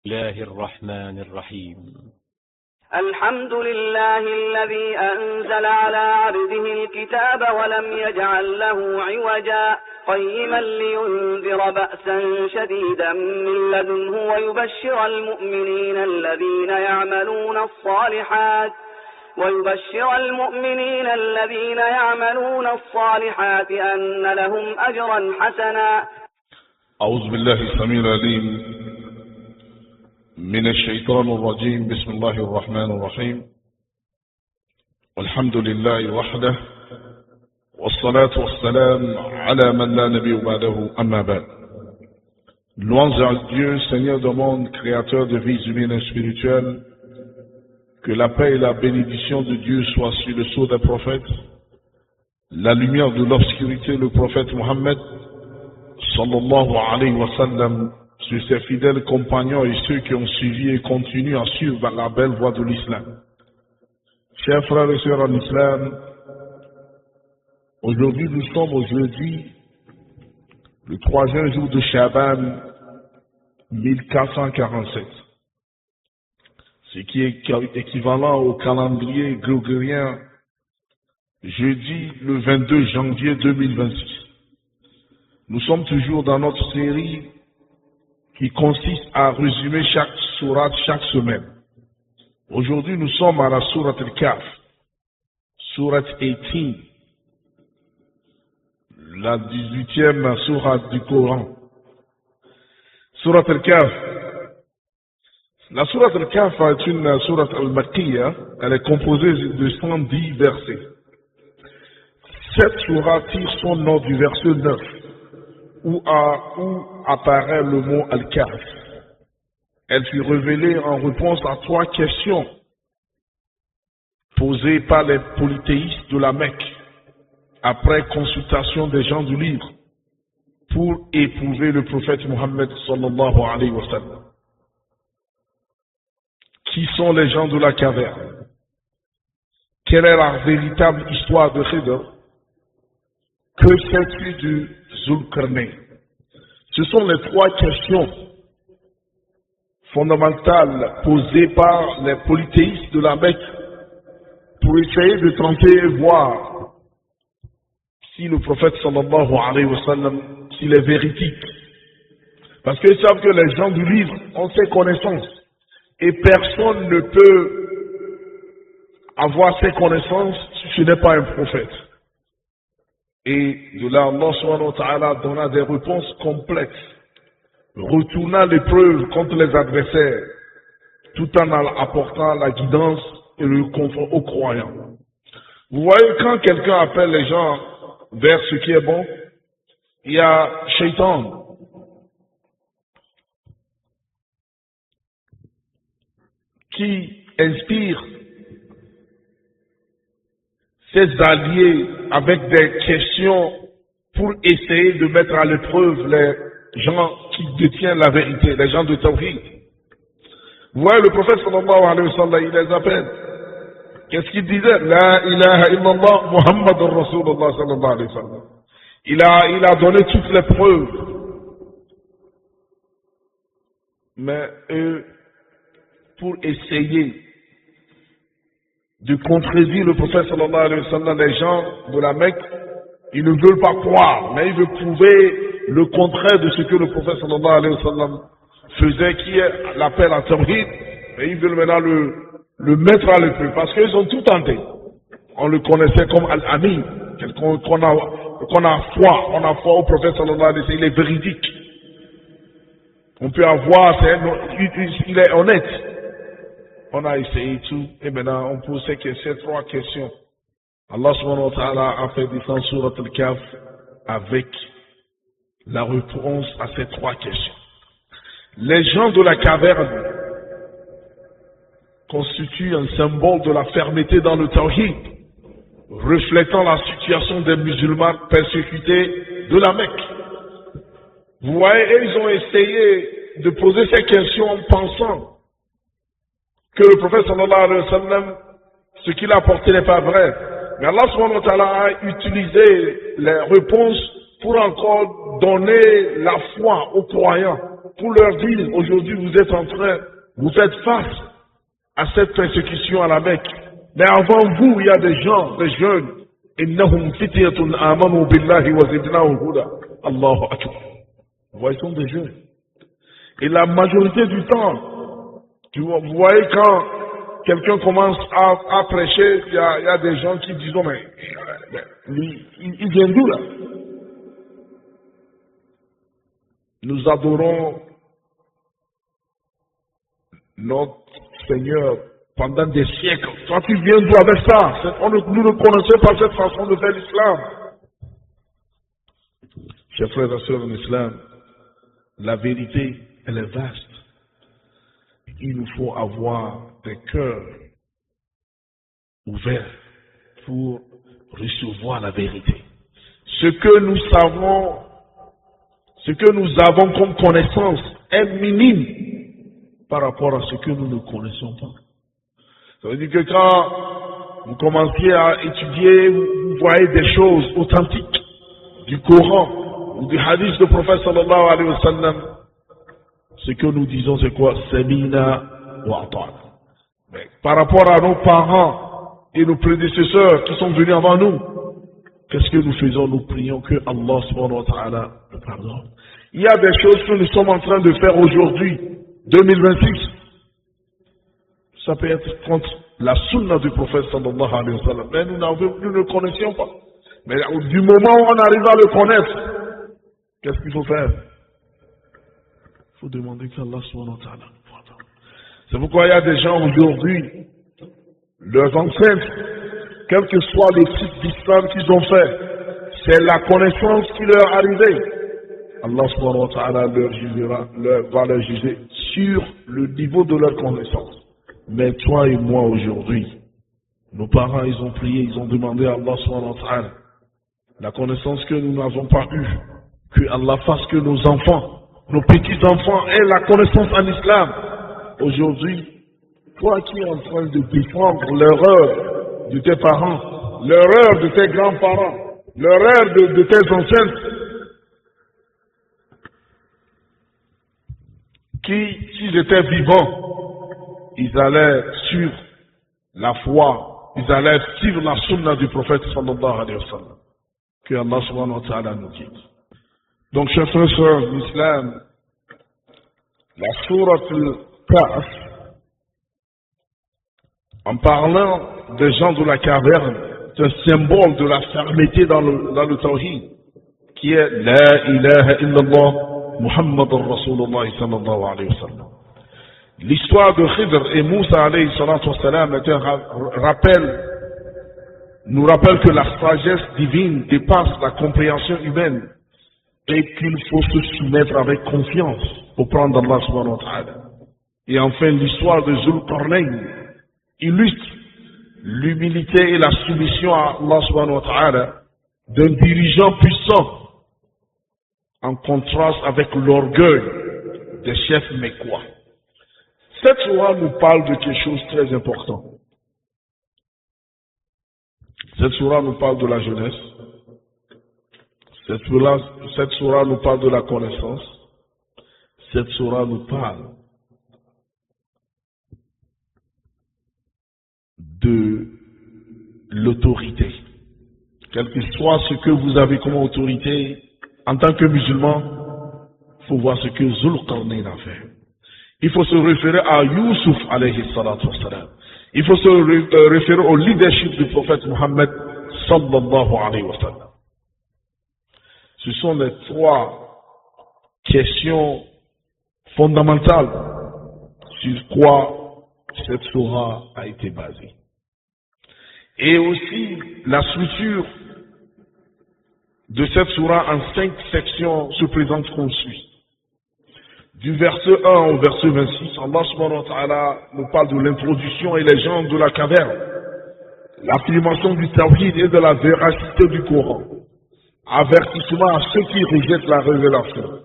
الله الرحمن الرحيم. الحمد لله الذي أنزل على عبده الكتاب ولم يجعل له عوجا قيما لينذر بأسا شديدا من لدنه ويبشر المؤمنين الذين يعملون الصالحات أن لهم أجرا حسنا. أعوذ بالله السميع العليم من الشيطان الرجيم. بسم الله الرحمن الرحيم. والحمد لله وحده والصلاة والسلام على من لا نبي بعده أما بعد. Louange à Dieu, Seigneur du monde, créateur de vies humaines et spirituelles. Que la paix et la bénédiction de Dieu soient sur le sceau des prophètes, la lumière de l'obscurité, le prophète Mohammed, sallallahu alayhi wa sallam, sur ses fidèles compagnons et ceux qui ont suivi et continuent à suivre la belle voie de l'islam. Chers frères et sœurs en islam, aujourd'hui nous sommes au jeudi, le 3e jour de Shaban 1447. Ce qui est équivalent au calendrier grégorien, jeudi le 22 janvier 2026. Nous sommes toujours dans notre série qui consiste à résumer chaque sourate chaque semaine. Aujourd'hui, nous sommes à la sourate Al-Kahf, sourate 18, la 18e sourate du Coran. Sourate Al-Kahf. La sourate Al-Kahf est une sourate al-Makkiyya. Elle est composée de 110 versets. Cette sourate tire son nom du verset 9, où apparaît le mot Al-Kahf. Elle fut révélée en réponse à 3 questions posées par les polythéistes de la Mecque, après consultation des gens du livre, pour éprouver le prophète Mohammed sallallahu alayhi wa sallam. Qui sont les gens de la caverne? Quelle est la véritable histoire de Khidr? Que sais-tu du Zulkarnain? Ce sont les 3 questions fondamentales posées par les polythéistes de la Mecque pour essayer de tenter et voir si le prophète sallallahu alayhi wa sallam, s'il est véridique. Parce qu'ils savent que les gens du livre ont ces connaissances et personne ne peut avoir ces connaissances si ce n'est pas un prophète. Et de là, Allah subhanahu wa ta'ala donna des réponses complètes, retournant l'épreuve contre les adversaires, tout en apportant la guidance et le confort aux croyants. Vous voyez, quand quelqu'un appelle les gens vers ce qui est bon, il y a Shaitan qui inspire ses alliés avec des questions pour essayer de mettre à l'épreuve les gens qui détiennent la vérité, les gens de Tawhid. Vous voyez, le prophète sallallahu alayhi wa sallam, il les appelle. Qu'est-ce qu'il disait? La ilaha illallah Muhammadur Rasulullah sallallahu alayhi wa sallam. Il a donné toutes les preuves. Mais eux, pour essayer de contredire le prophète sallallahu alayhi wa sallam, les gens de la Mecque, ils ne veulent pas croire, mais ils veulent prouver le contraire de ce que le prophète sallallahu alayhi wa sallam faisait, qui est l'appel à Tawhid, et ils veulent maintenant le mettre à l'épreuve, parce qu'ils ont tout tenté. On le connaissait comme Al-Amin, qu'on a foi au prophète sallallahu alayhi wa sallam, il est véridique. On peut avoir, il est honnête. On a essayé tout, et maintenant on pose ces 3 questions. Allah subhanahu wa ta'ala a fait descendre surat Al-Kahf avec la réponse à ces 3 questions. Les gens de la caverne constituent un symbole de la fermeté dans le Tawhid, reflétant la situation des musulmans persécutés de la Mecque. Vous voyez, ils ont essayé de poser ces questions en pensant que le prophète sallallahu alayhi wa sallam, ce qu'il a apporté n'est pas vrai. Mais Allah subhanahu wa ta'ala a utilisé les réponses pour encore donner la foi aux croyants pour leur dire, aujourd'hui vous faites face à cette persécution à la Mecque. Mais avant vous, il y a des gens, des jeunes. Innahum fityatun amanu billahi wa zidnahum huda. Allahu akbar. Vous sont des jeunes. Et la majorité du temps, vous voyez quand quelqu'un commence à prêcher, il y a des gens qui disent, non mais, il vient d'où là? Nous adorons notre Seigneur pendant des siècles. Toi, tu viens d'où avec ça? Nous ne connaissons pas cette façon de faire l'islam. Chers frères et sœurs en islam, la vérité, elle est vaste. Il nous faut avoir des cœurs ouverts pour recevoir la vérité. Ce que nous avons comme connaissance est minime par rapport à ce que nous ne connaissons pas. Ça veut dire que quand vous commenciez à étudier, vous voyez des choses authentiques du Coran ou du hadith du prophète sallallahu alayhi wa sallam. Ce que nous disons, c'est quoi? Samina wa ata'na. Mais par rapport à nos parents et nos prédécesseurs qui sont venus avant nous, qu'est-ce que nous faisons? Nous prions que Allah subhanahu wa ta'ala nous pardonne. Il y a des choses que nous sommes en train de faire aujourd'hui, 2026. Ça peut être contre la sunna du prophète sallallahu alayhi wa sallam. Mais nous ne connaissions pas. Mais du moment où on arrive à le connaître, qu'est-ce qu'il faut faire? Il faut demander qu'Allah subhanahu wa ta'ala nous pardonne. C'est pourquoi il y a des gens aujourd'hui, leurs ancêtres, quel que soit les types d'islam qu'ils ont fait, c'est la connaissance qui leur est arrivée. Allah subhanahu wa ta'ala va leur juger sur le niveau de leur connaissance. Mais toi et moi aujourd'hui, nos parents, ils ont prié, ils ont demandé à Allah subhanahu wa ta'ala la connaissance que nous n'avons pas eue, que Allah fasse que nos enfants, nos petits-enfants aient la connaissance en islam. Aujourd'hui, toi qui es en train de défendre l'erreur de tes parents, l'erreur de tes grands-parents, l'erreur de tes ancêtres, qui, s'ils étaient vivants, ils allaient suivre la foi, ils allaient suivre la sunna du prophète sallallahu alayhi wa sallam. Que Allah subhanahu wa ta'ala nous guide. Donc, chers frères et sœurs de l'islam, la sourate al-Kahf, en parlant des gens de la caverne, c'est un symbole de la fermeté dans le tawhid, qui est La ilaha illallah Muhammad Rasulullah sallallahu alayhi wa sallam. L'histoire de Khidr et Moussa alayhi salatu wa salam est un rappel, nous rappelle que la sagesse divine dépasse la compréhension humaine et qu'il faut se soumettre avec confiance au plan d'Allah subhanahu wa ta'ala. Et enfin, l'histoire de Zulqarnayn illustre l'humilité et la soumission à Allah subhanahu wa ta'ala d'un dirigeant puissant en contraste avec l'orgueil des chefs mécois. Cette sourate nous parle de quelque chose de très important. Cette sourate nous parle de la jeunesse. Cette sourate nous parle de la connaissance. Cette sourate nous parle de l'autorité. Quel que soit ce que vous avez comme autorité, en tant que musulman, il faut voir ce que Zulqarnayn a fait. Il faut se référer à Youssouf alayhi salatu wassalam. Il faut se référer au leadership du prophète Mohammed sallallahu alayhi wa sallam. Ce sont les trois questions fondamentales sur quoi cette sourate a été basée. Et aussi la structure de cette sourate en 5 sections se présente comme suit. Du verset 1 au verset 26, Allah subhanahu wa ta'ala nous parle de l'introduction et les gens de la caverne, l'affirmation du tawhid et de la véracité du Coran, avertissement à ceux qui rejettent la révélation,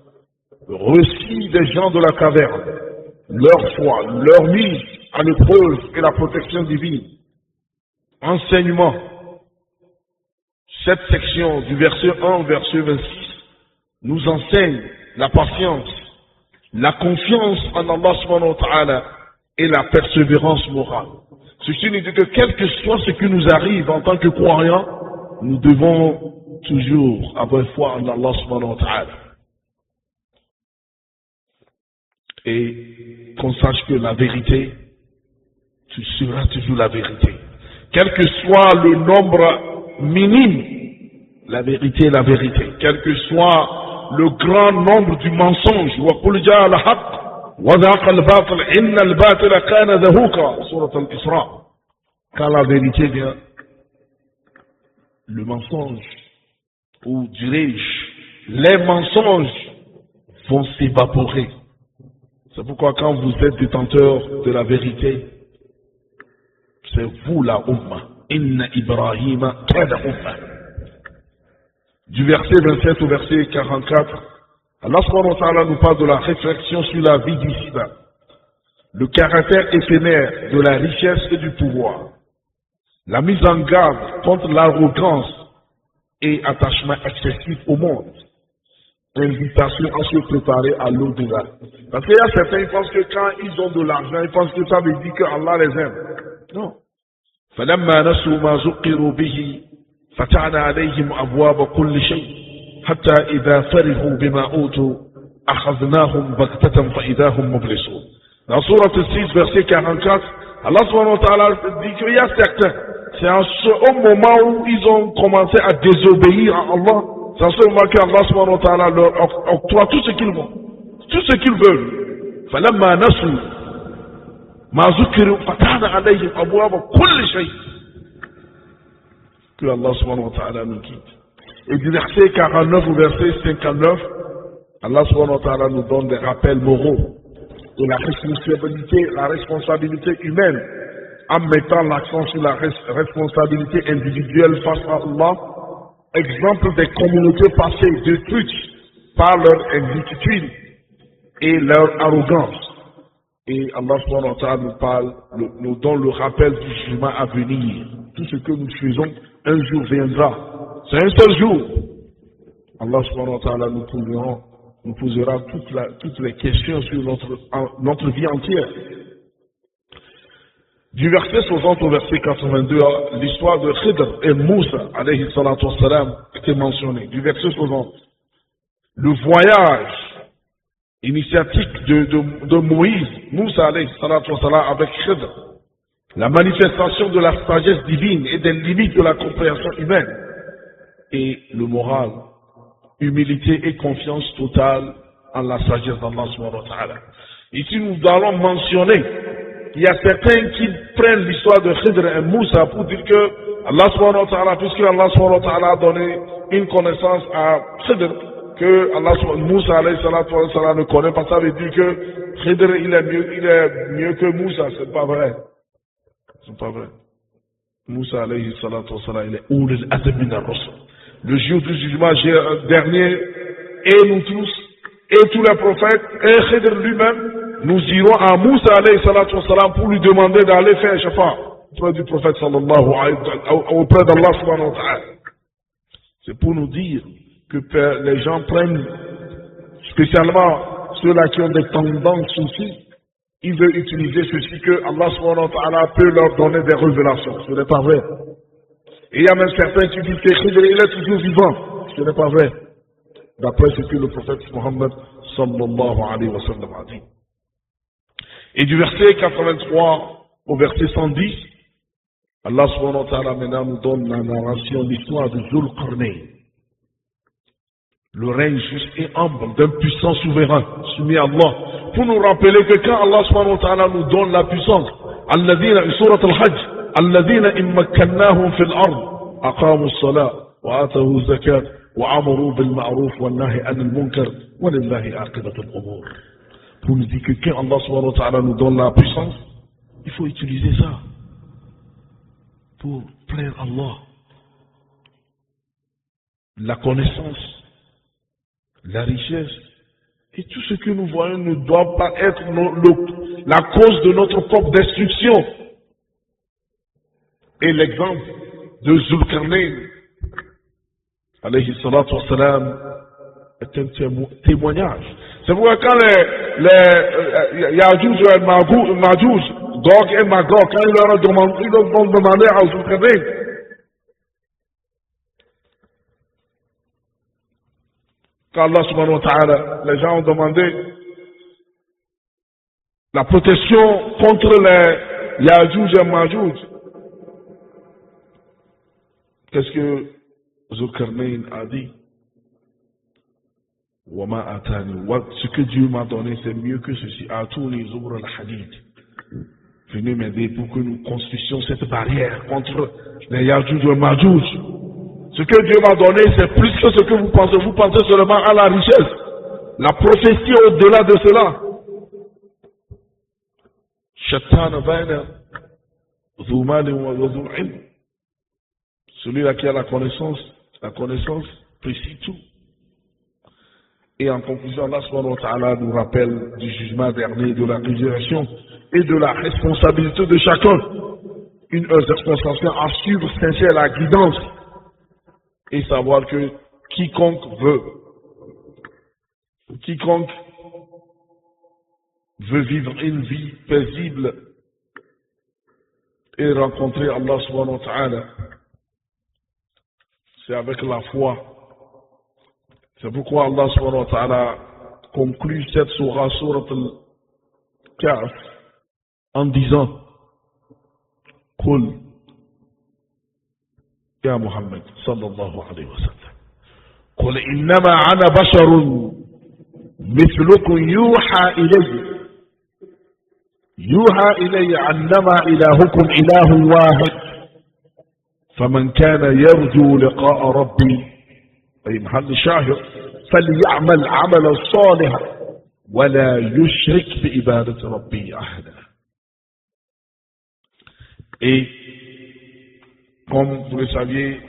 le récit des gens de la caverne, leur foi, leur mise à l'épreuve et la protection divine, enseignement. Cette section du verset 1 au verset 26 nous enseigne la patience, la confiance en Allah subhanahu wa ta'ala et la persévérance morale. Ceci signifie que quel que soit ce qui nous arrive en tant que croyants, nous devons toujours avoir foi en Allah subhanahu wa ta'ala. Et qu'on sache que la vérité, tu seras toujours la vérité. Quel que soit le nombre minime, la vérité est la vérité. Quel que soit le grand nombre du mensonge, quand la vérité vient, le mensonge, ou dirais-je, les mensonges vont s'évaporer. C'est pourquoi quand vous êtes détenteur de la vérité, c'est vous la Ummah. Inna Ibrahima kana Ummah. Du verset 27 au verset 44, Allah subhanahu wa ta'ala nous parle de la réflexion sur la vie d'ici-bas, le caractère éphémère de la richesse et du pouvoir, la mise en garde contre l'arrogance et attachement excessif au monde, l'invitation à se préparer à l'au-delà. Parce qu'il y a certains qui pensent que quand ils ont de l'argent, ils pensent que ça veut dire que Allah les aime. Non. فَلَمَّا نَسُوا مَا ذُكِّرُوا بِهِ فَتَحْنَا عَلَيْهِمْ أَبْوَابَ كُلِّ شَيْءٍ حَتَّى إِذَا فَرِحُوا بِمَا أُوتُوا أَخَذْنَاهُمْ بَغْتَةً فَإِذَا هُمْ مُبْلِسُونَ. Dans Sourate 6, verset 44, Allah subhanahu wa ta'ala dit qu'il y a certains, c'est au moment où ils ont commencé à désobéir à Allah, c'est en ce moment qu'Allah subhanahu wa ta'ala leur octroie tout ce qu'ils vont, tout ce qu'ils veulent. فَلَمَّا نَسُوا مَا ذُكِّرُوا فَتَحْنَا عَلَيْهِمْ أَبْوَابَ كُلِّ شَيْءٍ. Que Allah subhanahu wa ta'ala nous quitte. Et du verset 49 au verset 59, Allah subhanahu wa ta'ala nous donne des rappels moraux de la responsabilité humaine, en mettant l'accent sur la responsabilité individuelle face à Allah. Exemple des communautés passées détruites par leur ingratitude et leur arrogance. Et Allah subhanahu wa ta'ala nous donne le rappel du jugement à venir. Tout ce que nous faisons, un jour viendra. C'est un seul jour. Allah subhanahu wa ta'ala nous posera toutes les questions sur notre vie entière. Du verset 60 au verset 82, l'histoire de Khidr et Moussa, alayhi salatu wassalam, était mentionnée. Du verset 60, le voyage initiatique de Moïse, Moussa, alayhi salatu wassalam, avec Khidr, la manifestation de la sagesse divine et des limites de la compréhension humaine, et le moral, humilité et confiance totale en la sagesse d'Allah subhanahu wa ta'ala. Ici, nous allons mentionner il y a certains qui prennent l'histoire de Khidr et Moussa pour dire que Allah subhanahu wa ta'ala, puisque Allah subhanahu wa ta'ala a donné une connaissance à Khidr, que Moussa alayhi salatu wa sallam ne connaît pas, ça veut dire que Khidr il est mieux que Moussa. C'est pas vrai. C'est pas vrai. Moussa alayhi salatu wa sallam, il est ulul azm min ar-rusul. Le jour du jugement dernier, et nous tous, et tous les prophètes, et Khidr lui-même, nous irons à Moussa alayhi salatu wa salam pour lui demander d'aller faire shafa auprès du prophète sallallahu alayhi wa sallam, auprès d'Allah subhanahu wa ta'ala. C'est pour nous dire que les gens prennent, spécialement ceux-là qui ont des tendances aussi, ils veulent utiliser ceci que Allah subhanahu wa ta'ala peut leur donner des révélations. Ce n'est pas vrai. Et il y a même certains qui disent que Khidr il est toujours vivant. Ce n'est pas vrai. D'après ce que le prophète Mohammed sallallahu alayhi wa sallam a dit. Et du verset 83 au verset 110, Allah subhanahu wa ta'ala maintenant nous donne la narration de l'histoire de Zulqarnayn, le règne juste et humble d'un puissant souverain soumis à Allah, pour nous rappeler que quand Allah subhanahu wa ta'ala nous donne la puissance, alladhina, surat al-Hajj, alladhina immakkannahum fil ard, aqamu as-salat, wa atahu az-zakat, wa amaru bil ma'ruf, wa nahi anil munkar, wa lillahi aqibatu al-umur. Pour nous dire que quand Allah subhanahu wa ta'ala nous donne la puissance, il faut utiliser ça pour plaire à Allah. La connaissance, la richesse et tout ce que nous voyons ne doit pas être la cause de notre propre destruction. Et l'exemple de Zulqarnayn, alayhi salatu wassalam, est un témoignage. C'est pourquoi quand les Ya'juj et Ma'juj, Gog et Magog, quand ils leur ont demandé à Zulkarnain, quand Allah subhanahu wa ta'ala, les gens ont demandé la protection contre les Ya'juj et Ma'juj, qu'est-ce que Zulkarnain a dit? Ce que Dieu m'a donné, c'est mieux que ceci. Venez m'aider pour que nous construisions cette barrière contre les Ya'juj et Ma'juj. Ce que Dieu m'a donné, c'est plus que ce que vous pensez. Vous pensez seulement à la richesse. La prophétie au-delà de cela. Celui-là qui a la connaissance précise tout. Et en conclusion, Allah subhanahu wa ta'ala nous rappelle du jugement dernier, de la résurrection et de la responsabilité de chacun. Une responsabilité à suivre sincère la guidance et savoir que quiconque veut vivre une vie paisible et rencontrer Allah subhanahu wa ta'ala, c'est avec la foi. C'est pourquoi Allah subhanahu wa ta'ala conclut cette sourate al-Kahf en disant Qul ya Muhammad sallallahu alayhi wa sallam Qul innama ana basharun mithlukum yuha ilayya annama ilahukum ilahun wahid faman kana yarju liqa'a rabbi أي محل شاهد فليعمل عملا صالحا ولا يشرك بعبادة ربه أحدا. Et comme vous le saviez,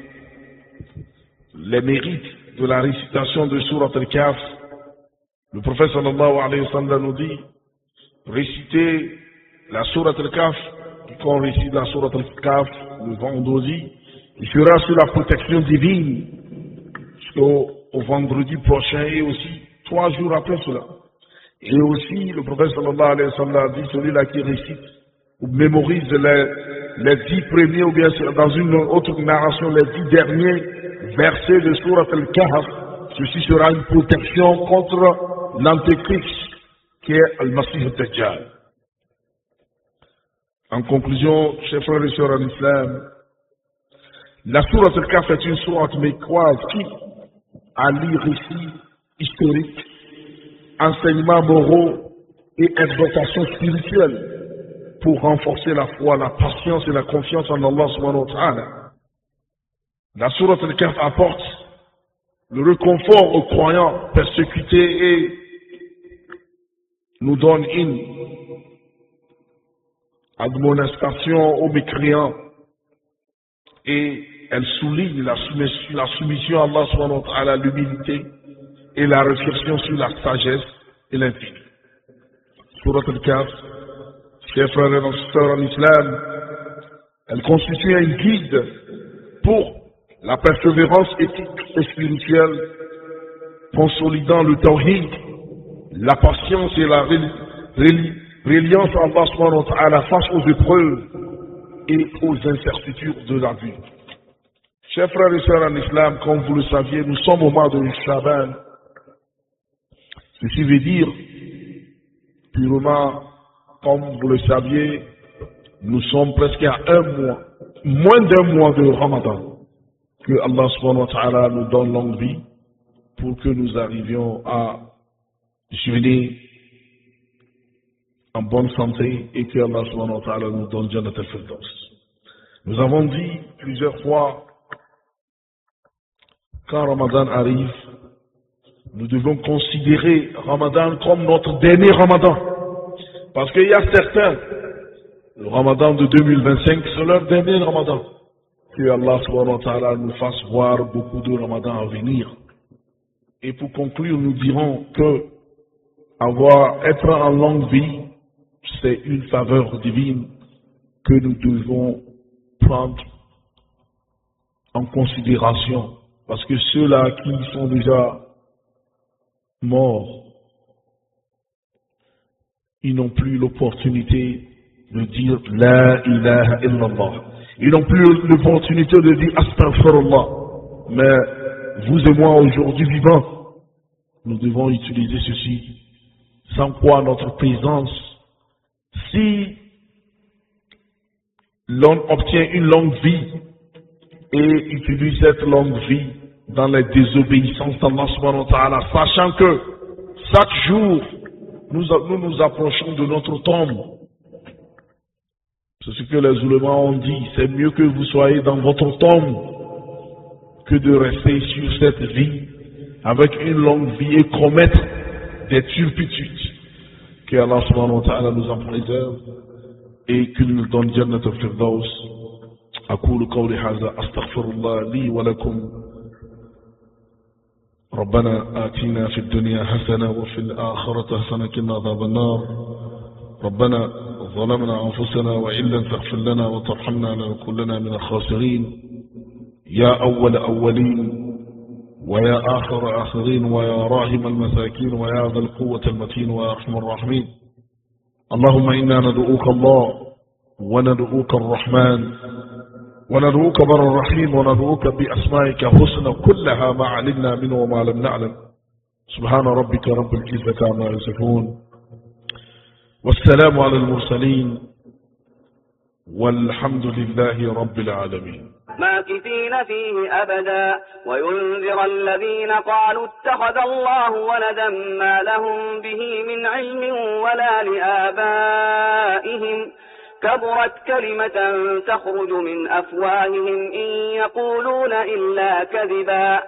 les mérites de la récitation de Surat al-Kahf, le prophète sallallahu alayhi wa sallam nous dit réciter la Surat al-Kahf, quand on récite la Surat al-Kahf le vendredi, il sera sous la protection divine au vendredi prochain et aussi 3 jours après cela. Et aussi, le prophète sallallahu alayhi wa sallam a dit, celui-là qui récite ou mémorise les 10 premiers, ou bien dans une autre narration, les 10 derniers versets de Surat al-Kahf, ceci sera une protection contre l'antéchrist qui est Al-Masih al-Dajjal. En conclusion, chers frères et sœurs en islam, la Surat al-Kahf est une sourate mécoise qui allie récits historiques, enseignements moraux et exhortations spirituelles pour renforcer la foi, la patience et la confiance en Allah subhanahu wa ta'ala. La Sourate al-Kahf apporte le réconfort aux croyants persécutés et nous donne une admonestation aux mécréants et elle souligne la soumission à Allah subhanahu wa ta'ala, l'humilité et la réflexion sur la sagesse et l'infini. Surat al-Kahf, chers frères et sœurs en islam, elle constitue un guide pour la persévérance éthique et spirituelle, consolidant le tawhid, la patience et la reliance à Allah subhanahu wa ta'ala face aux épreuves et aux incertitudes de la vie. Chers frères et sœurs en islam, comme vous le saviez, nous sommes au mois de Shaban. Ceci veut dire, purement, comme vous le saviez, nous sommes presque à un mois, moins d'un mois de Ramadan. Que Allah subhanahu wa ta'ala nous donne longue vie pour que nous arrivions à jeûner en bonne santé et que Allah subhanahu wa ta'ala nous donne Jannat al-Firdaus. Nous avons dit plusieurs fois, quand Ramadan arrive, nous devons considérer Ramadan comme notre dernier Ramadan. Parce qu'il y a certains, le Ramadan de 2025, c'est leur dernier Ramadan. Que Allah subhanahu wa ta'ala nous fasse voir beaucoup de Ramadan à venir. Et pour conclure, nous dirons que être en longue vie, c'est une faveur divine que nous devons prendre en considération. Parce que ceux-là qui sont déjà morts, ils n'ont plus l'opportunité de dire La ilaha illallah. Ils n'ont plus l'opportunité de dire Astaghfirullah. Mais vous et moi aujourd'hui vivants, nous devons utiliser ceci. Sans quoi notre présence, si l'on obtient une longue vie et utilise cette longue vie dans les désobéissances d'Allah subhanahu wa ta'ala, sachant que chaque jour nous approchons de notre tombe. C'est ce que les ulémas ont dit, c'est mieux que vous soyez dans votre tombe que de rester sur cette vie avec une longue vie et commettre des turpitudes. Que Allah subhanahu wa ta'ala nous en préserve et qu'il nous donne Jannat al-Firdaus. أقول قولي هذا أستغفر الله لي ولكم. ربنا آتنا في الدنيا حسنة وفي الآخرة حسنة وقنا عذاب النار. ربنا ظلمنا أنفسنا وإن لم تغفر لنا وترحمنا لنكونن من الخاسرين. يا أول أولين ويا آخر آخرين ويا راحم المساكين ويا ذا القوة المتين ويا أرحم الراحمين. اللهم إنا ندعوك الله وندعوك الرحمن وندعوك بر الرحيم وندعوك بأسمائك حسنى كلها ما علمنا منه وما لم نعلم. سبحان ربك رب العزة عما يصفون والسلام على المرسلين والحمد لله رب العالمين. ماكثين فيه أبدا وينذر الذين قالوا اتخذ الله ولدا ما لهم به من علم ولا لآبائهم كبرت كلمة تخرج من أفواههم إن يقولون إلا كذبا.